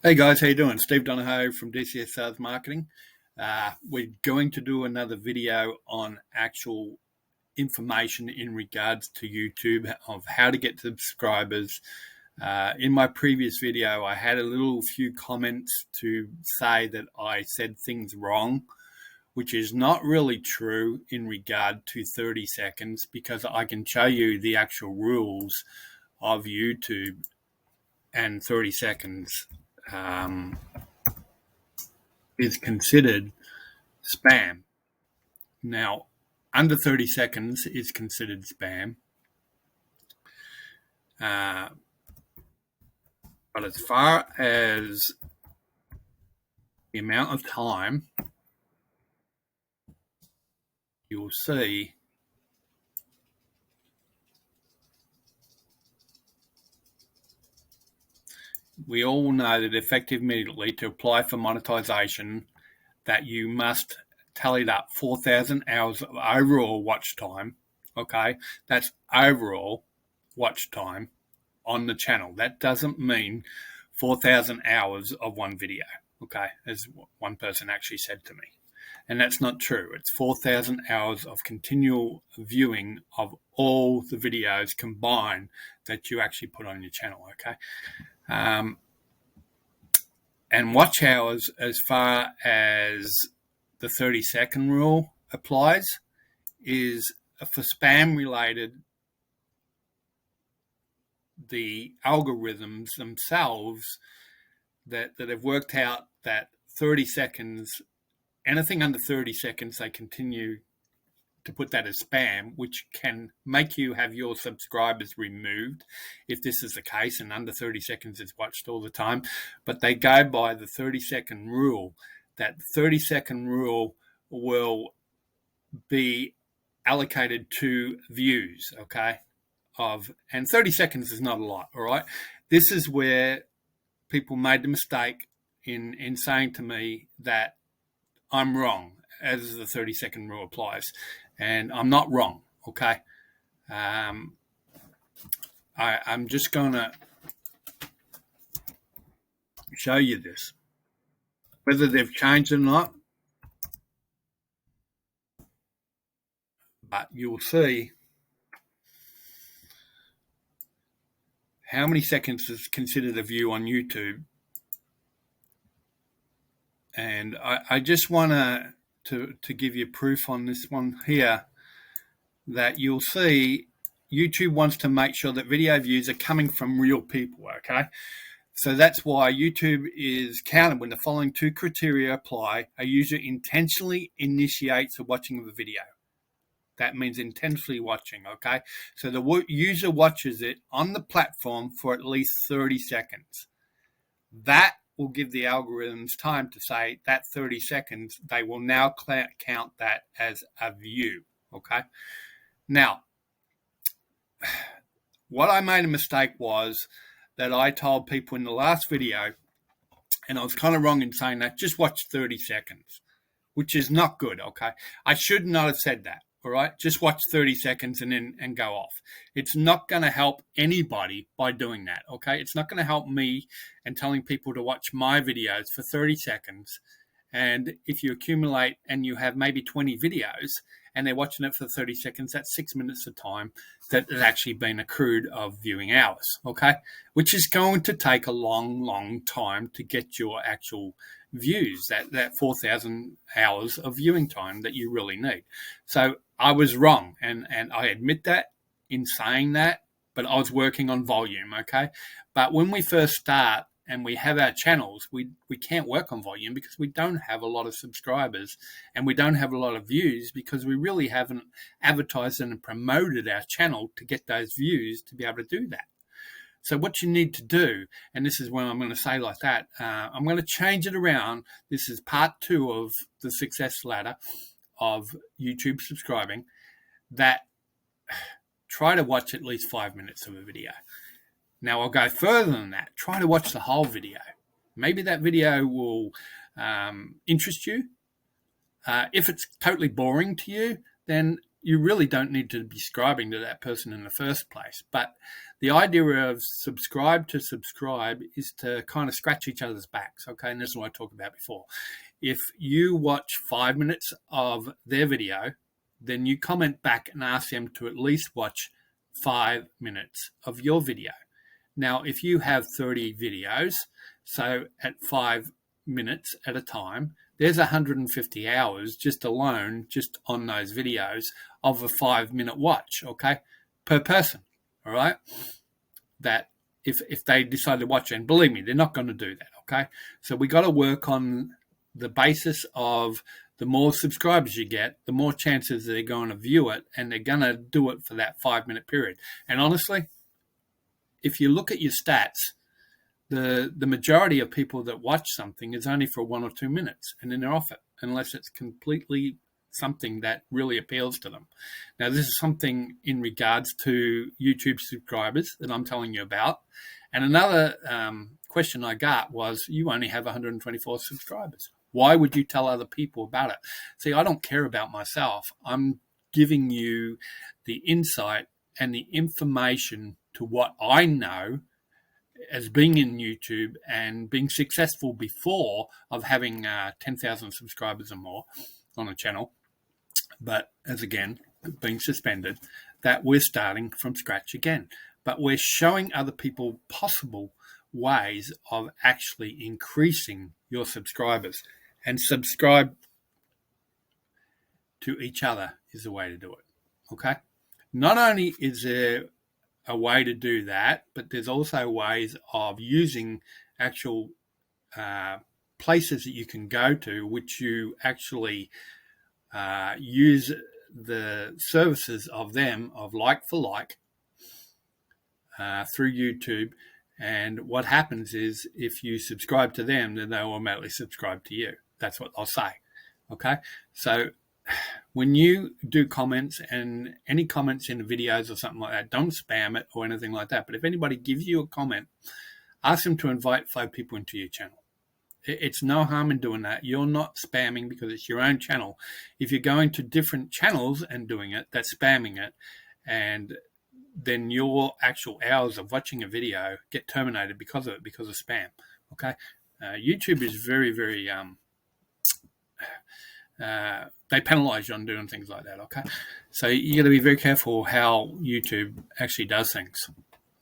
Hey guys, how you doing? Steve Donahoe from DCS Sales Marketing. We're going to do another video on actual information in regards to YouTube of how to get subscribers. In my previous video, I had a few comments to say that I said things wrong, which is not really true in regard to 30 seconds because I can show you the actual rules of YouTube and 30 seconds is considered spam. Now, under 30 seconds is considered spam. But as far as the amount of time, you'll see we all know that effective immediately to apply for monetization that you must tally it up 4,000 hours of overall watch time. Okay, that's overall watch time on the channel. That doesn't mean 4,000 hours of one video, okay, as one person actually said to me. And that's not true. It's 4,000 hours of continual viewing of all the videos combined that you actually put on your channel, okay? And watch hours, as far as the 30-second rule applies, is for spam related. The algorithms themselves that have worked out that 30 seconds, anything under 30 seconds, they continue to put that as spam, which can make you have your subscribers removed if this is the case and under 30 seconds is watched all the time. But they go by the 30-second rule. That 30-second rule will be allocated to views, okay? And 30 seconds is not a lot, all right? This is where people made the mistake in saying to me that I'm wrong as the 30-second rule applies. And I'm not wrong, okay? I'm just going to show you this. Whether they've changed or not, but you'll see how many seconds is considered a view on YouTube. And I just want to give you proof on this one here that you'll see YouTube wants to make sure that video views are coming from real people, okay? So that's why YouTube is counted when the following two criteria apply. A user intentionally initiates the watching of a video. That means intentionally watching, okay? So the user watches it on the platform for at least 30 seconds. That will give the algorithms time to say that 30 seconds, they will now count that as a view, okay? Now, what I made a mistake was that I told people in the last video, and I was kind of wrong in saying that, just watch 30 seconds, which is not good, okay? I should not have said that. All right, just watch 30 seconds and go off. It's not going to help anybody by doing that, okay? It's not going to help me and telling people to watch my videos for 30 seconds. And if you accumulate and you have maybe 20 videos and they're watching it for 30 seconds, that's 6 minutes of time that has actually been accrued of viewing hours, okay? Which is going to take a long, long time to get your actual views, that 4,000 hours of viewing time that you really need. So I was wrong, and I admit that in saying that, but I was working on volume, okay? But when we first start and we have our channels, we can't work on volume because we don't have a lot of subscribers and we don't have a lot of views because we really haven't advertised and promoted our channel to get those views to be able to do that. So what you need to do, and this is when I'm going to say like that, I'm going to change it around. This is part 2 of the success ladder of YouTube subscribing, that try to watch at least 5 minutes of a video. Now I'll go further than that. Try to watch the whole video. Maybe that video will interest you. If it's totally boring to you, then you really don't need to be subscribing to that person in the first place. But The idea of subscribe to subscribe is to kind of scratch each other's backs, okay? And this is what I talked about before. If you watch 5 minutes of their video, then you comment back and ask them to at least watch 5 minutes of your video. Now, if you have 30 videos, so at 5 minutes at a time, there's 150 hours just alone, just on those videos of a 5-minute watch, okay, per person, all right? That if they decide to watch it, and believe me, they're not going to do that, okay? So we got to work on the basis of the more subscribers you get, the more chances they're going to view it, and they're going to do it for that 5-minute period. And honestly, if you look at your stats, the majority of people that watch something is only for 1 or 2 minutes, and then they're off it, unless it's completely something that really appeals to them. Now, this is something in regards to YouTube subscribers that I'm telling you about. And another question I got was, you only have 124 subscribers. Why would you tell other people about it? See, I don't care about myself. I'm giving you the insight and the information to what I know as being in YouTube and being successful before of having 10,000 subscribers or more on a channel. But as again, being suspended, that we're starting from scratch again. But we're showing other people possible ways of actually increasing your subscribers. And subscribe to each other is the way to do it, okay? Not only is there a way to do that, but there's also ways of using actual places that you can go to, which you actually use the services of them, of like for like, through YouTube. And what happens is, if you subscribe to them, then they'll automatically subscribe to you. That's what they'll say. Okay? So when you do comments, and any comments in the videos or something like that, don't spam it or anything like that. But if anybody gives you a comment, ask them to invite 5 people into your channel. It's no harm in doing that. You're not spamming because it's your own channel. If you're going to different channels and doing it, that's spamming it. And then your actual hours of watching a video get terminated because of it, because of spam. Okay? YouTube is very, very... they penalize you on doing things like that, okay? So you got to be very careful how YouTube actually does things.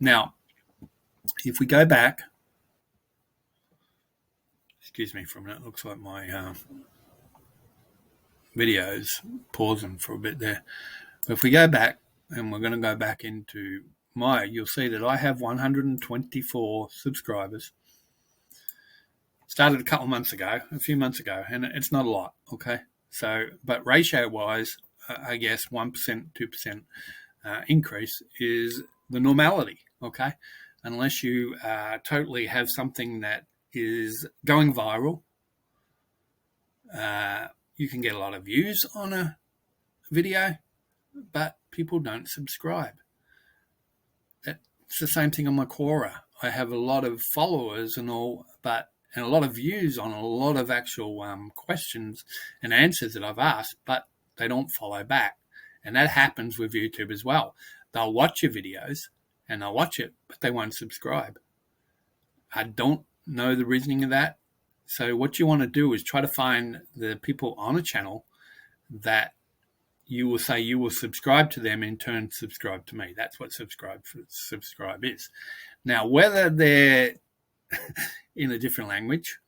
Now, if we go back... Excuse me for a minute. Looks like my video's pausing for a bit there. But if we go back, and we're going to go back into you'll see that I have 124 subscribers. Started a few months ago, and it's not a lot, okay? So, but ratio-wise, I guess 1%, 2% increase is the normality, okay? Unless you totally have something that is going viral, you can get a lot of views on a video, but people don't subscribe. That's the same thing on my Quora. I have a lot of followers and all, and a lot of views on a lot of actual questions and answers that I've asked, but they don't follow back. And that happens with YouTube as well. They'll watch your videos and they'll watch it, but they won't subscribe. I don't know the reasoning of that. So what you want to do is try to find the people on a channel that you will say you will subscribe to them, in turn subscribe to me. That's what subscribe is. Now, whether they're in a different language,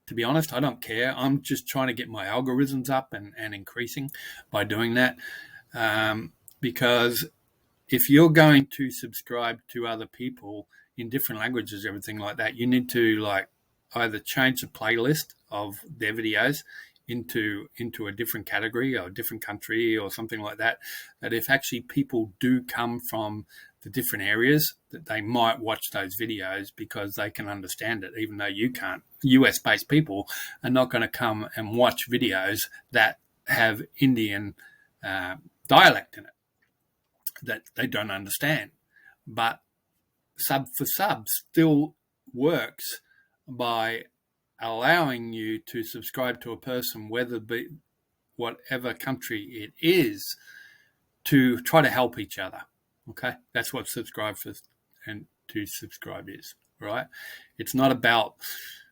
to be honest, I don't care. I'm just trying to get my algorithms up and increasing by doing that. Because if you're going to subscribe to other people in different languages, everything like that, you need to either change the playlist of their videos into a different category or a different country or something like that. That if actually people do come from the different areas, that they might watch those videos because they can understand it, even though you can't. US-based people are not going to come and watch videos that have Indian dialect in it that they don't understand. But sub for sub still works by allowing you to subscribe to a person, whether be whatever country it is, to try to help each other. Okay, that's what subscribe for and to subscribe is, right? It's not about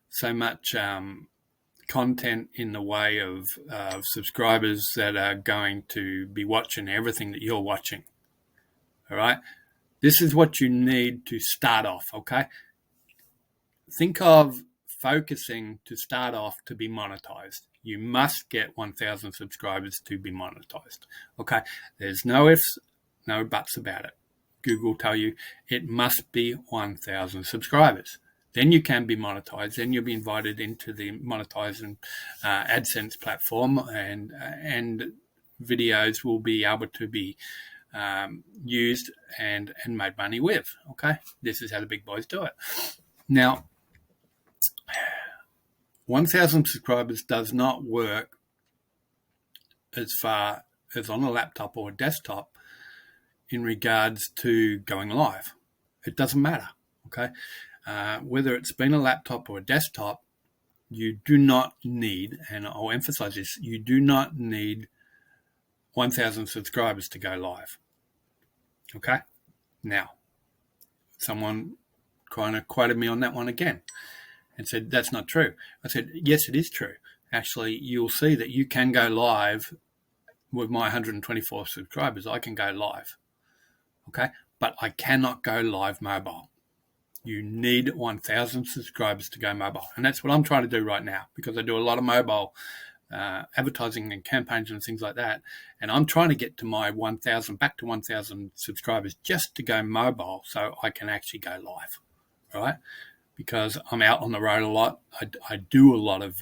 so much content in the way of subscribers that are going to be watching everything that you're watching, all right? This is what you need to start off, okay? Think of focusing to start off to be monetized. You must get 1,000 subscribers to be monetized, okay? There's no ifs, no buts about it. Google will tell you it must be 1,000 subscribers. Then you can be monetized. Then you'll be invited into the monetizing AdSense platform, and videos will be able to be used and made money with, okay? This is how the big boys do it. Now, 1,000 subscribers does not work as far as on a laptop or a desktop in regards to going live. It doesn't matter, okay? Whether it's been a laptop or a desktop, you do not need, and I'll emphasize this, you do not need 1,000 subscribers to go live, okay? Now, someone kind of quoted me on that one again and said, that's not true. I said, yes, it is true. Actually, you'll see that you can go live with my 124 subscribers. I can go live, okay? But I cannot go live mobile. You need 1,000 subscribers to go mobile. And that's what I'm trying to do right now, because I do a lot of mobile advertising and campaigns and things like that. And I'm trying to get to my 1,000, back to 1,000 subscribers just to go mobile so I can actually go live, right? Because I'm out on the road a lot. I do a lot of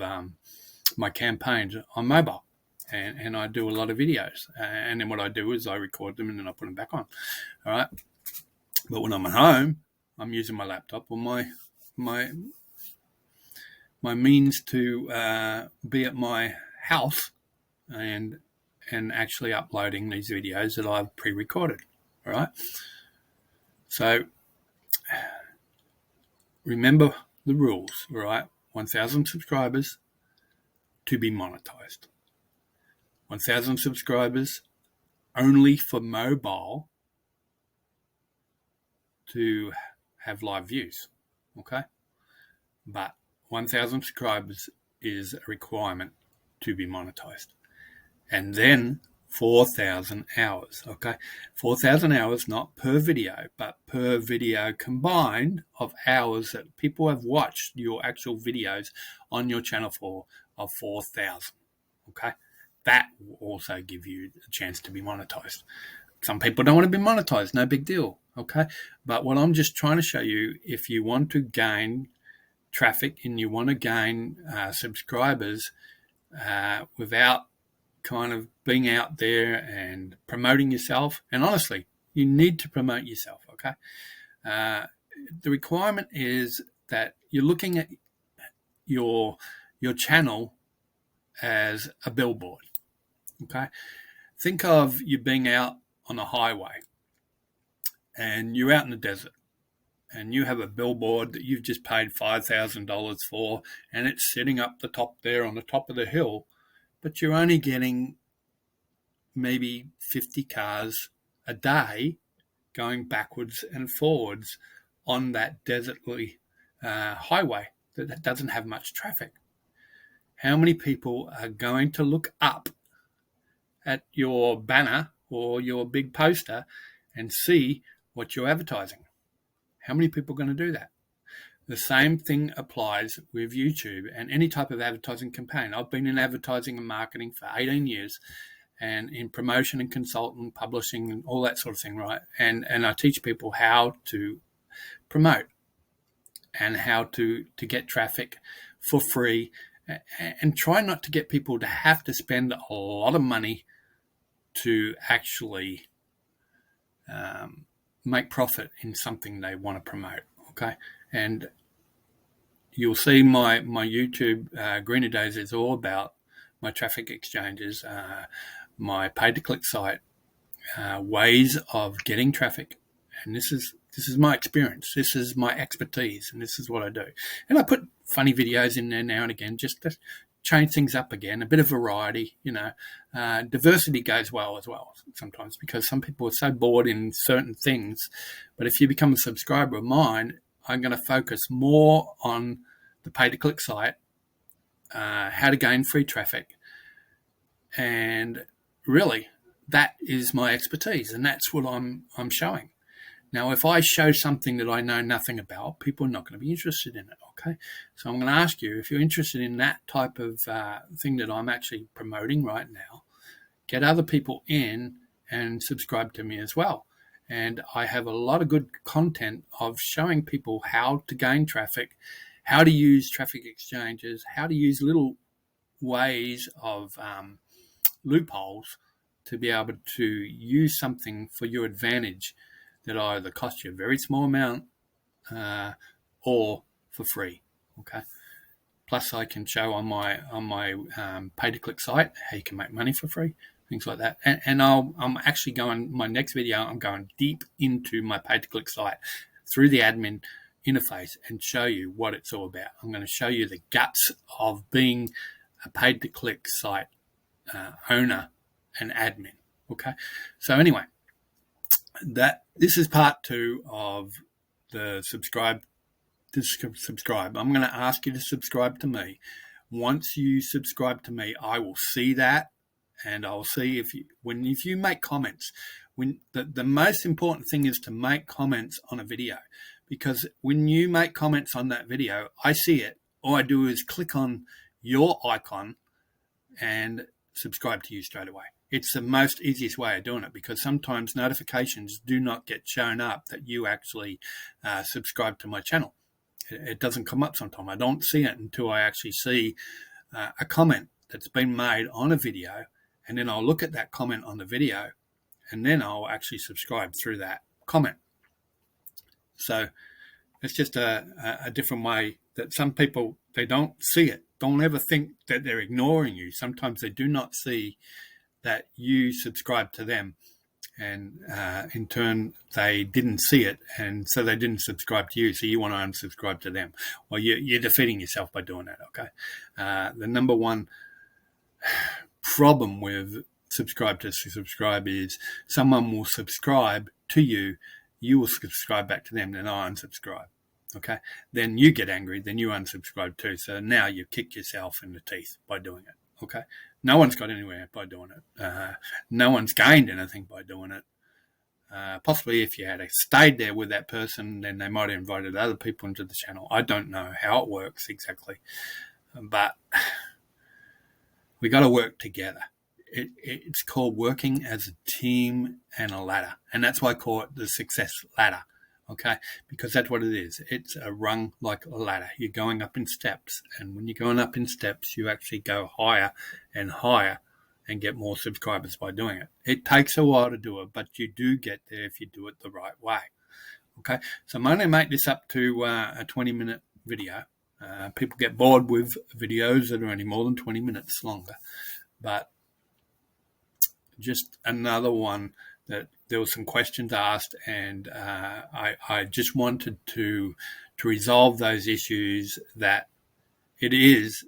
my campaigns on mobile, and I do a lot of videos. And then what I do is I record them and then I put them back on, all right? But when I'm at home, I'm using my laptop or my means to be at my house and actually uploading these videos that I've pre-recorded, all right? So remember the rules, all right? 1,000 subscribers to be monetized. 1,000 subscribers only for mobile to have live views, okay? But 1,000 subscribers is a requirement to be monetized. And then 4,000 hours, okay? 4,000 hours, not per video, but per video combined of hours that people have watched your actual videos on your channel for, of 4,000, okay? That will also give you a chance to be monetized. Some people don't want to be monetized, no big deal, okay? But what I'm just trying to show you, if you want to gain traffic and you want to gain subscribers without kind of being out there and promoting yourself, and honestly, you need to promote yourself, okay? The requirement is that you're looking at your channel as a billboard, okay? Think of you being out on a highway and you're out in the desert and you have a billboard that you've just paid $5,000 for, and it's sitting up the top there on the top of the hill, but you're only getting maybe 50 cars a day going backwards and forwards on that desertly highway that doesn't have much traffic. How many people are going to look up at your banner or your big poster and see what you're advertising? How many people are going to do that? The same thing applies with YouTube and any type of advertising campaign. I've been in advertising and marketing for 18 years, and in promotion and consulting, publishing, and all that sort of thing, right? And I teach people how to promote and how to get traffic for free, and try not to get people to have to spend a lot of money to actually make profit in something they want to promote, okay? And you'll see my YouTube, Greener Days, is all about my traffic exchanges, my pay-to-click site, ways of getting traffic. And this is my experience. This is my expertise, and this is what I do. And I put funny videos in there now and again just change things up again, a bit of variety, diversity goes well as well sometimes, because some people are so bored in certain things. But if you become a subscriber of mine, I'm going to focus more on the pay-to-click site, how to gain free traffic, and really that is my expertise, and that's what I'm showing. Now, if I show something that I know nothing about, people are not going to be interested in it, okay? So I'm going to ask you, if you're interested in that type of thing that I'm actually promoting right now, get other people in and subscribe to me as well. And I have a lot of good content of showing people how to gain traffic, how to use traffic exchanges, how to use little ways of loopholes to be able to use something for your advantage that either cost you a very small amount or for free. Okay. Plus, I can show on my pay-to-click site how you can make money for free, things like that. And I'm actually going, my next video, I'm going deep into my pay-to-click site through the admin interface and show you what it's all about. I'm going to show you the guts of being a pay-to-click site owner and admin. Okay. So anyway, this is part 2 of the subscribe. I'm going to ask you to subscribe to me. Once you subscribe to me, I will see that, and I'll see if you make comments. When the most important thing is to make comments on a video, because when you make comments on that video, I see it. All I do is click on your icon and subscribe to you straight away. It's the most easiest way of doing it, because sometimes notifications do not get shown up that you actually subscribe to my channel. It doesn't come up sometimes. I don't see it until I actually see a comment that's been made on a video, and then I'll look at that comment on the video, and then I'll actually subscribe through that comment. So it's just a different way that some people, they don't see it. Don't ever think that they're ignoring you. Sometimes they do not see that you subscribe to them, and in turn they didn't see it, and so they didn't subscribe to you, so you want to unsubscribe to them. Well, you're defeating yourself by doing that. Okay. The number one problem with subscribe to subscribe is someone will subscribe to you, you will subscribe back to them, then I unsubscribe. Okay, then you get angry, then you unsubscribe too. So now you kick yourself in the teeth by doing it. Okay, no one's got anywhere by doing it. No one's gained anything by doing it. Possibly if you had stayed there with that person, then they might have invited other people into the channel. I don't know how it works exactly, but we got to work together. It's called working as a team and a ladder, and that's why I call it the success ladder. Okay, because that's what it is. It's a rung like a ladder. You're going up in steps, and when you're going up in steps, you actually go higher and higher and get more subscribers by doing it. It takes a while to do it, but you do get there if you do it the right way. Okay, so I'm going to make this up to a 20-minute video. People get bored with videos that are only more than 20 minutes longer, but just another one that there were some questions asked, and I just wanted to resolve those issues, that it is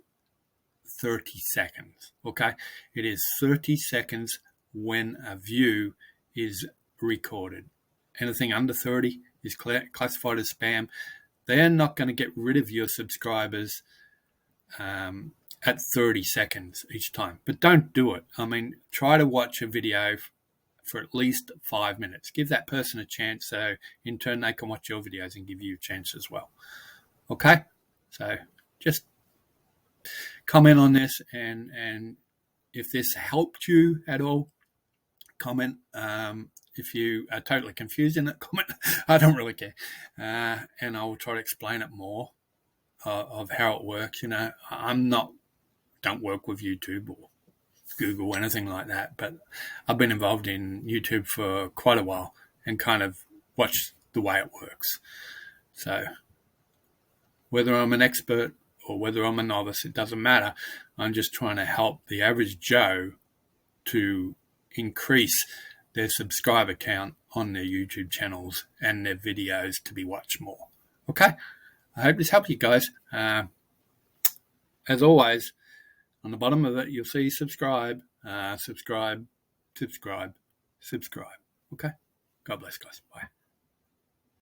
30 seconds, okay? It is 30 seconds when a view is recorded. Anything under 30 is classified as spam. They're not going to get rid of your subscribers at 30 seconds each time, but don't do it. I mean, try to watch a video for at least 5 minutes. Give that person a chance, so in turn they can watch your videos and give you a chance as well. Okay? So just comment on this, and if this helped you at all, comment. If you are totally confused in it, comment. I don't really care. And I will try to explain it more of how it works. Don't work with YouTube or Google, anything like that, but I've been involved in YouTube for quite a while and kind of watched the way it works. So whether I'm an expert or whether I'm a novice, it doesn't matter. I'm just trying to help the average Joe to increase their subscriber count on their YouTube channels and their videos to be watched more. Okay, I hope this helped you guys. As always, On the bottom of it, you'll see subscribe, subscribe. Okay? God bless, guys. Bye.